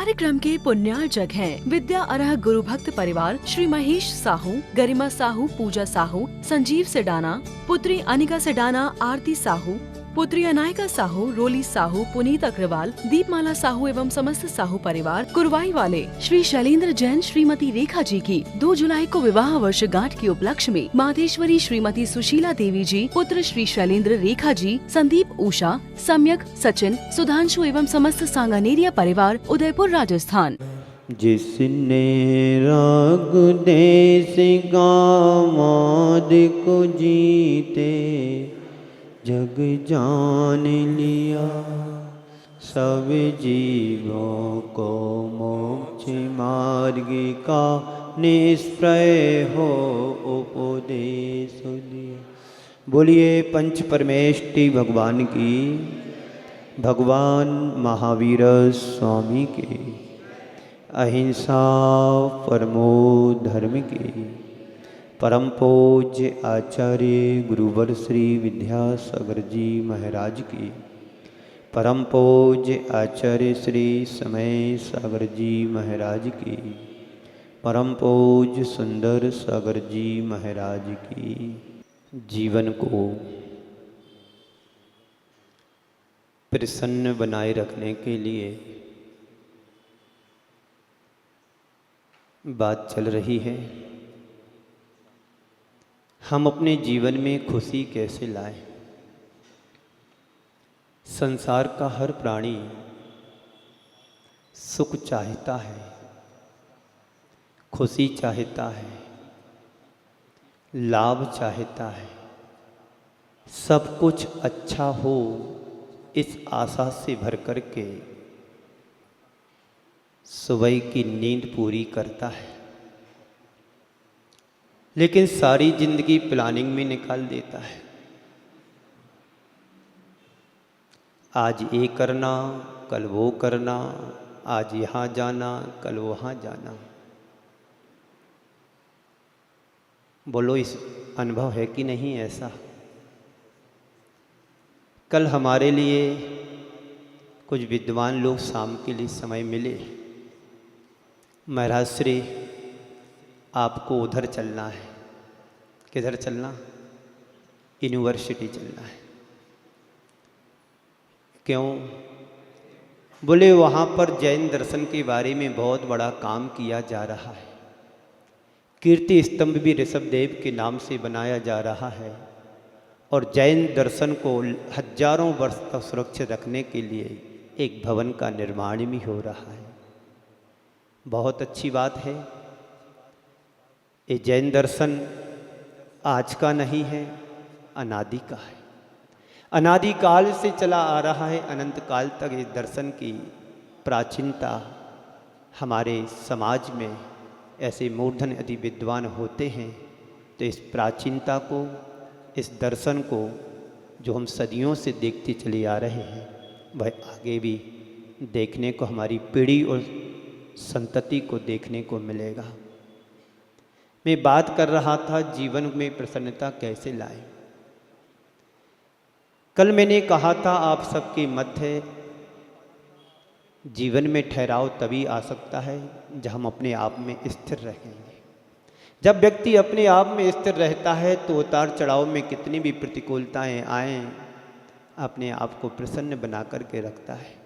कार्यक्रम के पुण्यार्चक हैं विद्या अरह गुरु भक्त परिवार श्री महेश साहू, गरिमा साहू, पूजा साहू, संजीव सेडाना, पुत्री अनिका सेडाना, आरती साहू, पुत्री अनायका साहू, रोली साहू, पुनीत अग्रवाल, दीपमाला साहू एवं समस्त साहू परिवार कुरवाई वाले श्री शैलेंद्र जैन श्रीमती रेखा जी की 2 जुलाई को विवाह वर्षगांठ के उपलक्ष्य में माधेश्वरी श्रीमती सुशीला देवी जी, पुत्र श्री शैलेंद्र रेखा जी, संदीप उषा, सम्यक सचिन, सुधांशु एवं समस्त सांगानेरिया परिवार उदयपुर राजस्थान। जिसने राग देश गामाद को जीते जग जान लिया, सब जीवों को मोक्ष मार्ग का निष्प्रय हो उपदेश दिया। बोलिए पंच परमेष्टि भगवान की, भगवान महावीर स्वामी के, अहिंसा परमो धर्म के, परम पूज्य आचार्य गुरुवर श्री विद्यासागर जी महाराज की, परम पूज्य आचार्य श्री समय सागर जी महाराज की, परम पूज्य सुंदर सागर जी महाराज की। जीवन को प्रसन्न बनाए रखने के लिए बात चल रही है, हम अपने जीवन में खुशी कैसे लाएं। संसार का हर प्राणी सुख चाहता है, खुशी चाहता है, लाभ चाहता है, सब कुछ अच्छा हो इस आशा से भर कर के सुबह की नींद पूरी करता है, लेकिन सारी जिंदगी प्लानिंग में निकाल देता है। आज ये करना, कल वो करना, आज यहाँ जाना, कल वहाँ जाना। बोलो इस अनुभव है कि नहीं ऐसा? कल हमारे लिए कुछ विद्वान लोग शाम के लिए समय मिले, महाराज श्री आपको उधर चलना है। किधर चलना? यूनिवर्सिटी चलना है। क्यों? बोले वहाँ पर जैन दर्शन के बारे में बहुत बड़ा काम किया जा रहा है, कीर्ति स्तंभ भी ऋषभदेव के नाम से बनाया जा रहा है, और जैन दर्शन को हजारों वर्ष तक सुरक्षित रखने के लिए एक भवन का निर्माण भी हो रहा है। बहुत अच्छी बात है। ये जैन दर्शन आज का नहीं है, अनादि का है, अनादि काल से चला आ रहा है। अनंत काल तक इस दर्शन की प्राचीनता हमारे समाज में ऐसे मूर्धन यदि विद्वान होते हैं तो इस प्राचीनता को, इस दर्शन को जो हम सदियों से देखते चले आ रहे हैं, वह आगे भी देखने को, हमारी पीढ़ी और संतति को देखने को मिलेगा। मैं बात कर रहा था जीवन में प्रसन्नता कैसे लाएं। कल मैंने कहा था आप सबके मध्य जीवन में ठहराव तभी आ सकता है जब हम अपने आप में स्थिर रहेंगे। जब व्यक्ति अपने आप में स्थिर रहता है तो उतार चढ़ाव में कितनी भी प्रतिकूलताएं आएं, अपने आप को प्रसन्न बना करके रखता है।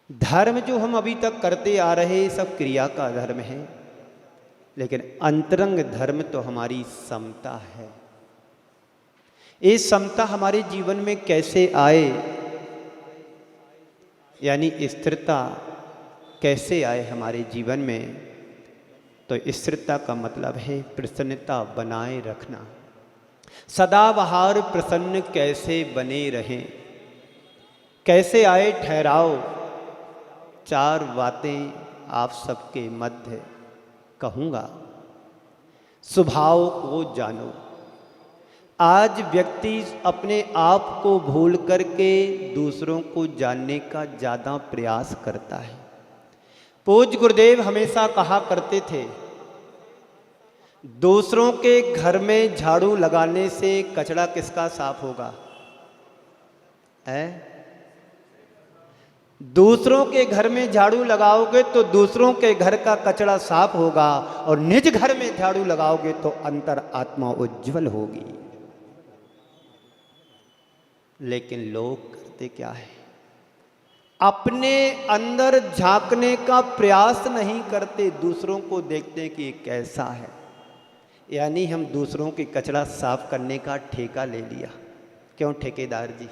धर्म जो हम अभी तक करते आ रहे सब क्रिया का धर्म है, लेकिन अंतरंग धर्म तो हमारी समता है। ये समता हमारे जीवन में कैसे आए, यानी स्थिरता कैसे आए हमारे जीवन में, तो स्थिरता का मतलब है प्रसन्नता बनाए रखना। सदाबहार प्रसन्न कैसे बने रहें, कैसे आए ठहराव। 4 बातें आप सबके मध्य कहूँगा। स्वभाव को जानो। आज व्यक्ति अपने आप को भूल करके दूसरों को जानने का ज़्यादा प्रयास करता है। पूज्य गुरुदेव हमेशा कहा करते थे, दूसरों के घर में झाड़ू लगाने से कचरा किसका साफ होगा? है? दूसरों के घर में झाड़ू लगाओगे तो दूसरों के घर का कचरा साफ होगा, और निज घर में झाड़ू लगाओगे तो अंतर आत्मा उज्जवल होगी। लेकिन लोग करते क्या है, अपने अंदर झांकने का प्रयास नहीं करते, दूसरों को देखते हैं कि ये कैसा है। यानी हम दूसरों के कचरा साफ करने का ठेका ले लिया। क्यों ठेकेदार जी?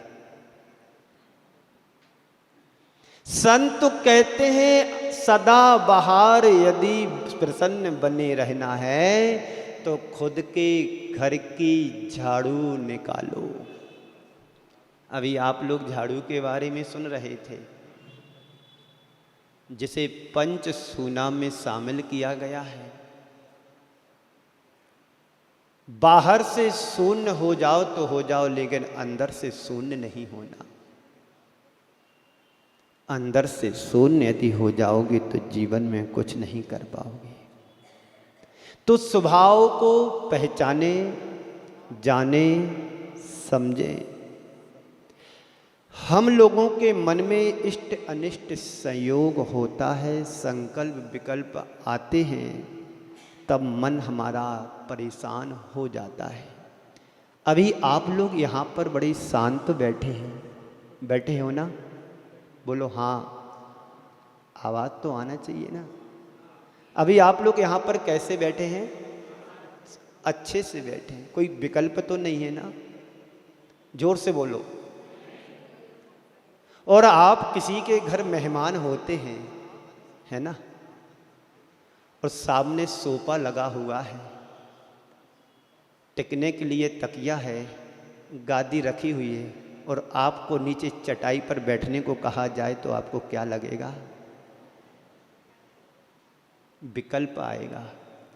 संत कहते हैं सदा बहार यदि प्रसन्न बने रहना है तो खुद के घर की झाड़ू निकालो। अभी आप लोग झाड़ू के बारे में सुन रहे थे, जिसे पंच सूना में शामिल किया गया है। बाहर से शून्य हो जाओ तो हो जाओ, लेकिन अंदर से शून्य नहीं होना। अंदर से शून्य यदि हो जाओगे तो जीवन में कुछ नहीं कर पाओगे। तो स्वभाव को पहचाने, जाने, समझे। हम लोगों के मन में इष्ट अनिष्ट संयोग होता है, संकल्प विकल्प आते हैं, तब मन हमारा परेशान हो जाता है। अभी आप लोग यहाँ पर बड़े शांत बैठे हैं, बैठे हो ना? बोलो हाँ, आवाज़ तो आना चाहिए ना। अभी आप लोग यहाँ पर कैसे बैठे हैं? अच्छे से बैठे हैं, कोई विकल्प तो नहीं है ना? जोर से बोलो। और आप किसी के घर मेहमान होते हैं, है ना, और सामने सोफा लगा हुआ है, टिकने के लिए तकिया है, गादी रखी हुई है, और आपको नीचे चटाई पर बैठने को कहा जाए तो आपको क्या लगेगा? विकल्प आएगा।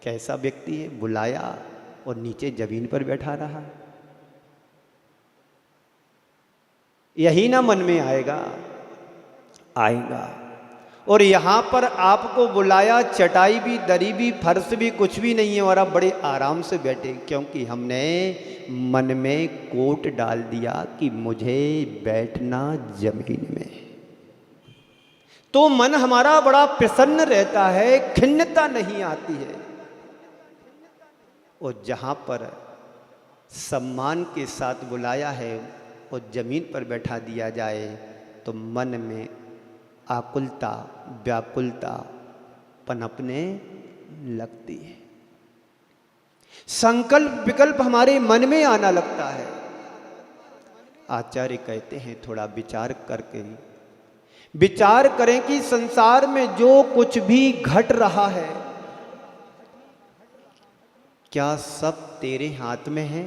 कैसा व्यक्ति है, बुलाया और नीचे जमीन पर बैठा रहा। यही ना मन में आएगा। और यहाँ पर आपको बुलाया, चटाई भी, दरी भी, फर्श भी कुछ भी नहीं है, और आप बड़े आराम से बैठे, क्योंकि हमने मन में कोट डाल दिया कि मुझे बैठना जमीन में। तो मन हमारा बड़ा प्रसन्न रहता है, खिन्नता नहीं आती है। और जहाँ पर सम्मान के साथ बुलाया है और जमीन पर बैठा दिया जाए तो मन में आकुलता, व्याकुलता पनपने लगती है। संकल्प विकल्प हमारे मन में आना लगता है। आचार्य कहते हैं थोड़ा विचार करें कि संसार में जो कुछ भी घट रहा है, क्या सब तेरे हाथ में है?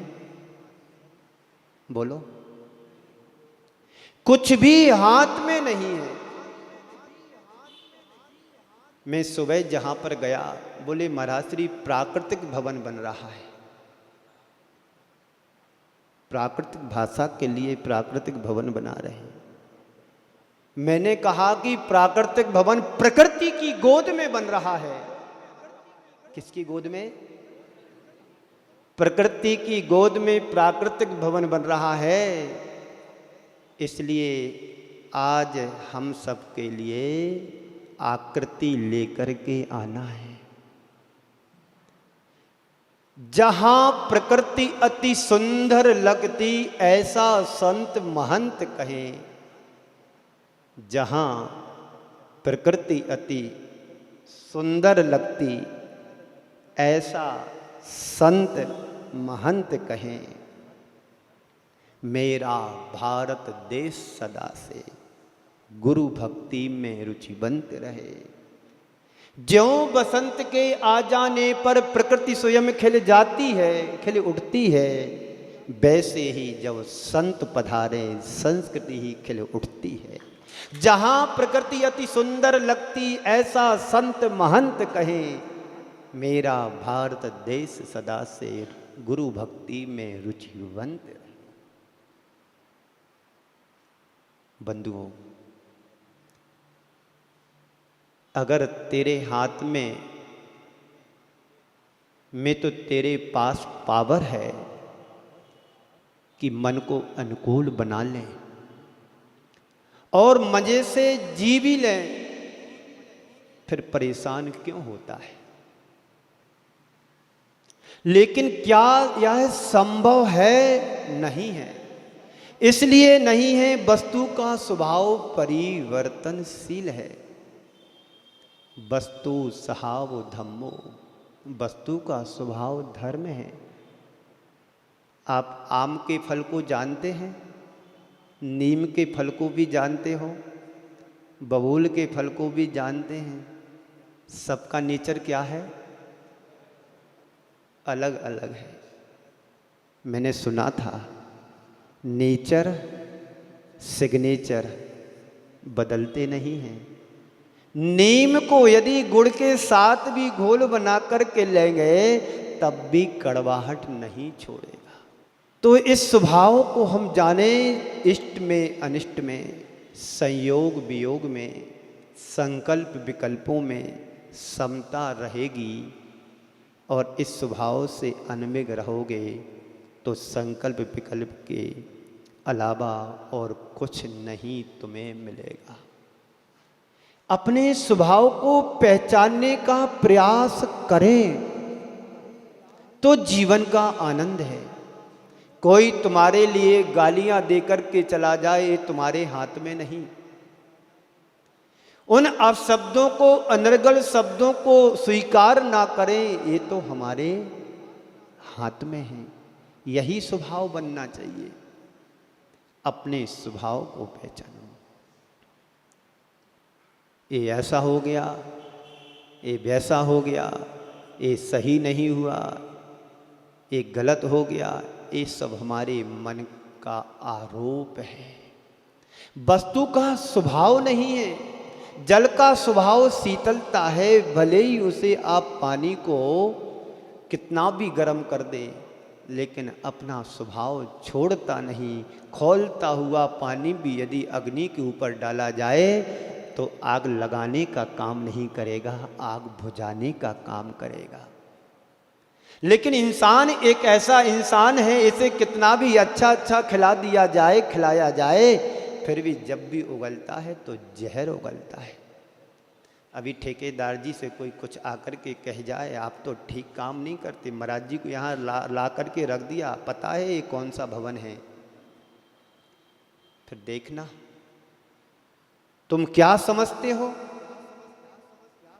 बोलो। कुछ भी हाथ में नहीं है। मैं सुबह जहां पर गया, बोले महाराज श्री प्राकृतिक भवन बन रहा है। प्राकृतिक भाषा के लिए प्राकृतिक भवन बना रहे हैं। मैंने कहा कि प्राकृतिक भवन प्रकृति की गोद में बन रहा है। किसकी गोद में? प्रकृति की गोद में प्राकृतिक भवन बन रहा है। इसलिए आज हम सब के लिए आकृति लेकर के आना है। जहां प्रकृति अति सुंदर लगती ऐसा संत महंत कहें। जहां प्रकृति अति सुंदर लगती ऐसा संत महंत कहें। मेरा भारत देश सदा से गुरु भक्ति में रुचिवंत रहे। ज्यों बसंत के आ जाने पर प्रकृति स्वयं खिल जाती है, खिल उठती है, वैसे ही जब संत पधारे संस्कृति ही खिल उठती है। जहां प्रकृति अति सुंदर लगती ऐसा संत महंत कहें। मेरा भारत देश सदा से गुरु भक्ति में रुचिवंत रहे। बंधुओं, अगर तेरे हाथ में तो तेरे पास पावर है कि मन को अनुकूल बना लें, और मजे से जी भी लें, फिर परेशान क्यों होता है? लेकिन क्या यह संभव है? नहीं है। इसलिए नहीं है, वस्तु का स्वभाव परिवर्तनशील है। वस्तु स्वभाव धम्मो, वस्तु का स्वभाव धर्म है। आप आम के फल को जानते हैं, नीम के फल को भी जानते हो, बबूल के फल को भी जानते हैं। सबका नेचर क्या है? अलग अलग है। मैंने सुना था नेचर सिग्नेचर बदलते नहीं हैं। नीम को यदि गुड़ के साथ भी घोल बना करके लेंगे तब भी कड़वाहट नहीं छोड़ेगा। तो इस स्वभाव को हम जाने, इष्ट में अनिष्ट में, संयोग वियोग में, संकल्प विकल्पों में समता रहेगी और इस स्वभाव से अनमिग रहोगे तो संकल्प विकल्प के अलावा और कुछ नहीं तुम्हें मिलेगा। अपने स्वभाव को पहचानने का प्रयास करें तो जीवन का आनंद है। कोई तुम्हारे लिए गालियां देकर के चला जाए, ये तुम्हारे हाथ में नहीं। उन अपशब्दों को, अनर्गल शब्दों को स्वीकार ना करें, ये तो हमारे हाथ में है। यही स्वभाव बनना चाहिए। अपने स्वभाव को पहचानो। ये ऐसा हो गया, ये वैसा हो गया, ये सही नहीं हुआ, ये गलत हो गया, ये सब हमारे मन का आरोप है। वस्तु का स्वभाव नहीं है। जल का स्वभाव शीतलता है, भले ही उसे आप पानी को कितना भी गर्म कर दे, लेकिन अपना स्वभाव छोड़ता नहीं। खौलता हुआ पानी भी यदि अग्नि के ऊपर डाला जाए तो आग लगाने का काम नहीं करेगा, आग बुझाने का काम करेगा। लेकिन इंसान एक ऐसा इंसान है, इसे कितना भी अच्छा अच्छा खिला दिया जाए, खिलाया जाए, फिर भी जब भी उगलता है तो जहर उगलता है। अभी ठेकेदार जी से कोई कुछ आकर के कह जाए, आप तो ठीक काम नहीं करते, महाराज जी को यहाँ ला करके रख दिया, पता है ये कौन सा भवन है, फिर देखना तुम क्या समझते हो,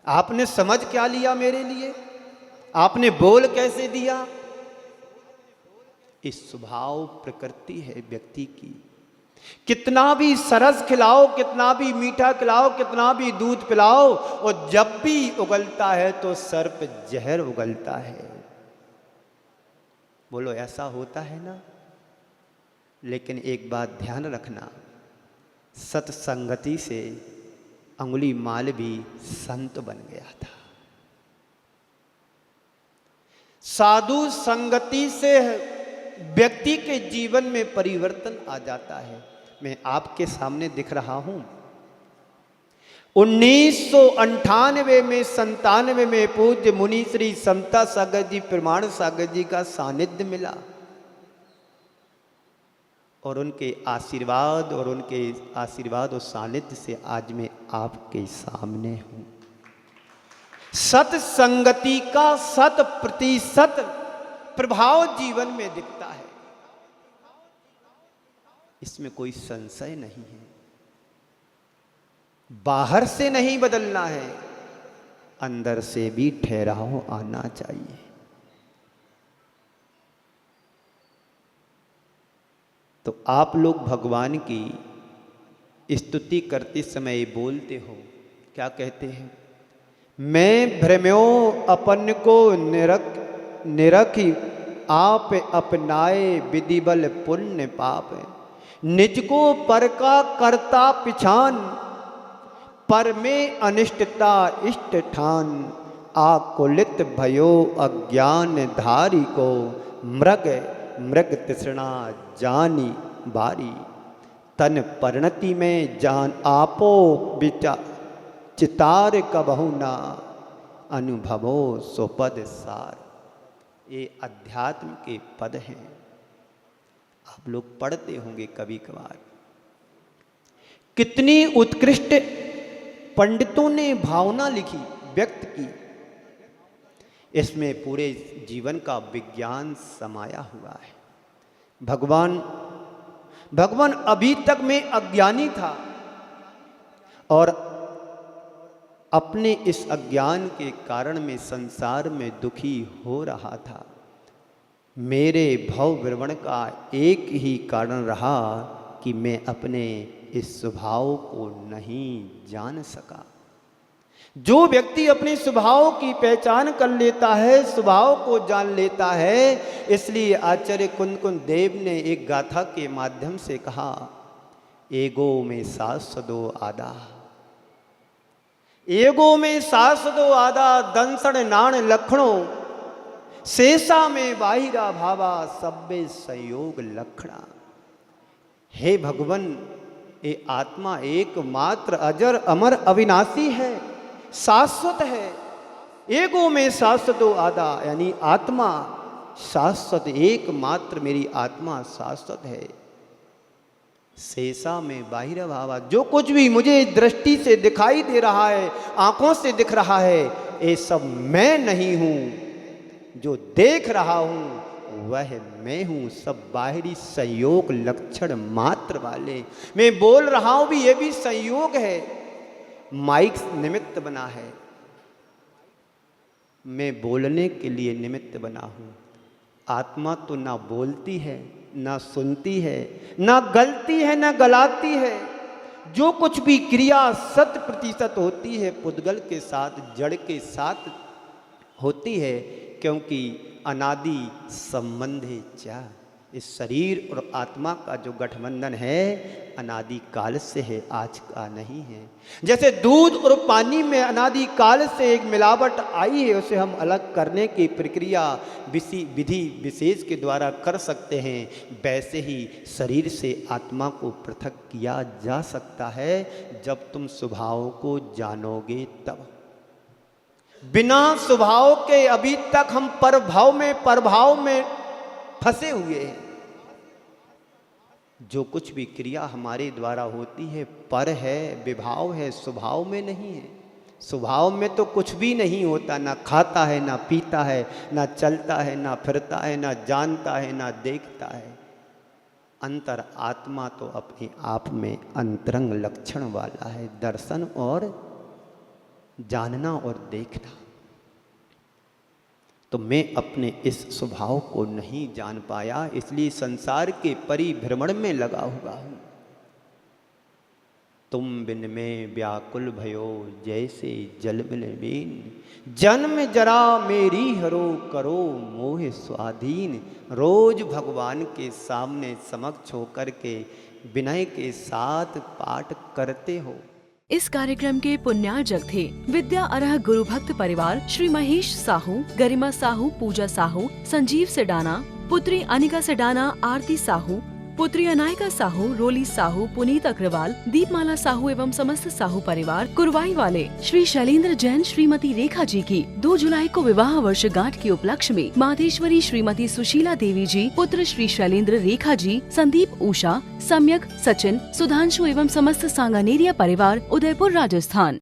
आपने समझ क्या लिया मेरे लिए, आपने बोल कैसे दिया। इस स्वभाव प्रकृति है व्यक्ति की। कितना भी सरस खिलाओ, कितना भी मीठा खिलाओ, कितना भी दूध पिलाओ, और जब भी उगलता है तो सर्प जहर उगलता है। बोलो ऐसा होता है ना। लेकिन एक बात ध्यान रखना, सत्संगति से अंगुली माल भी संत बन गया था। साधु संगति से व्यक्ति के जीवन में परिवर्तन आ जाता है। मैं आपके सामने दिख रहा हूं, 1998 में 97 में पूज्य मुनि श्री समता सागर जी, प्रमाण सागर जी का सानिध्य मिला और उनके आशीर्वाद और सानिध्य से आज मैं आपके सामने हूं। सत्संगति का 100% प्रभाव जीवन में दिखता है, इसमें कोई संशय नहीं है। बाहर से नहीं बदलना है, अंदर से भी ठहराव आना चाहिए। तो आप लोग भगवान की स्तुति करते समय बोलते हो, क्या कहते हैं? मैं भ्रम्यो अपन को निरखी, आप अपनाए विधिबल पुण्य पाप। निज को पर का करता पिछान, पर में अनिष्टता इष्ट ठान। आकुलित भयो अज्ञान धारी को, मृग तृष्णा जानी बारी। तन परिणति में जान आपो विचार, चितार कबहु ना अनुभवो सोपद सार। ये अध्यात्म के पद हैं, आप लोग पढ़ते होंगे कभी कभार। कितनी उत्कृष्ट पंडितों ने भावना लिखी, व्यक्त की। इसमें पूरे जीवन का विज्ञान समाया हुआ है। भगवान अभी तक मैं अज्ञानी था और अपने इस अज्ञान के कारण में संसार में दुखी हो रहा था। मेरे भव विरवण का एक ही कारण रहा कि मैं अपने इस स्वभाव को नहीं जान सका। जो व्यक्ति अपने स्वभाव की पहचान कर लेता है, स्वभाव को जान लेता है, इसलिए आचार्य कुंद देव ने एक गाथा के माध्यम से कहा, एगो में सासदो आदा, एगो में सासदो आदा, दंसण नाण लखणो, शेषा में बाहिरा भावा, सब्बे संयोग लखणा। हे भगवन, ये आत्मा एकमात्र अजर अमर अविनाशी है, शाश्वत है। एगो में शाश्वतो आदा, यानी आत्मा शाश्वत, एकमात्र मेरी आत्मा शाश्वत है। शेषा में बाहिर भावा, जो कुछ भी मुझे दृष्टि से दिखाई दे रहा है, आंखों से दिख रहा है, ये सब मैं नहीं हूं। जो देख रहा हूं वह मैं हूं। सब बाहरी संयोग लक्षण मात्र वाले। मैं बोल रहा हूं भी, ये भी संयोग है, माइक निमित्त बना है, मैं बोलने के लिए निमित्त बना हूं। आत्मा तो ना बोलती है, ना सुनती है, ना गलती है, ना गलाती है। जो कुछ भी क्रिया 100% होती है पुद्गल के साथ, जड़ के साथ होती है, क्योंकि अनादि संबंध है। क्या इस शरीर और आत्मा का जो गठबंधन है अनादि काल से है, आज का नहीं है। जैसे दूध और पानी में अनादि काल से एक मिलावट आई है, उसे हम अलग करने की प्रक्रिया विधि विशेष के द्वारा कर सकते हैं, वैसे ही शरीर से आत्मा को पृथक किया जा सकता है जब तुम स्वभाव को जानोगे तब। बिना स्वभाव के अभी तक हम परभाव में फंसे हुए हैं। जो कुछ भी क्रिया हमारे द्वारा होती है पर है, विभाव है, स्वभाव में नहीं है। स्वभाव में तो कुछ भी नहीं होता, ना खाता है, ना पीता है, ना चलता है, ना फिरता है, ना जानता है, ना देखता है। अंतर आत्मा तो अपने आप में अंतरंग लक्षण वाला है, दर्शन और जानना और देखना। तो मैं अपने इस स्वभाव को नहीं जान पाया, इसलिए संसार के परिभ्रमण में लगा हुआ हूं। तुम बिन में व्याकुल भयो, जैसे जल बिन बीन, जन्म जरा मेरी हरो, करो मोह स्वाधीन। रोज भगवान के सामने समक्ष होकर के विनय के साथ पाठ करते हो। इस कार्यक्रम के पुण्यार्जक थे विद्या अरह गुरु भक्त परिवार श्री महेश साहू, गरिमा साहू, पूजा साहू, संजीव सेडाना, पुत्री अनिका सेडाना, आरती साहू, पुत्री अनायका साहू, रोली साहू, पुनीत अग्रवाल, दीपमाला साहू एवं समस्त साहू परिवार, कुरवाई वाले श्री शैलेंद्र जैन श्रीमती रेखा जी की 2 जुलाई को विवाह वर्षगांठ के उपलक्ष्य में माधेश्वरी श्रीमती सुशीला देवी जी, पुत्र श्री शैलेंद्र रेखा जी, संदीप उषा, सम्यक, सचिन, सुधांशु एवं समस्त सांगानेरिया परिवार, उदयपुर राजस्थान।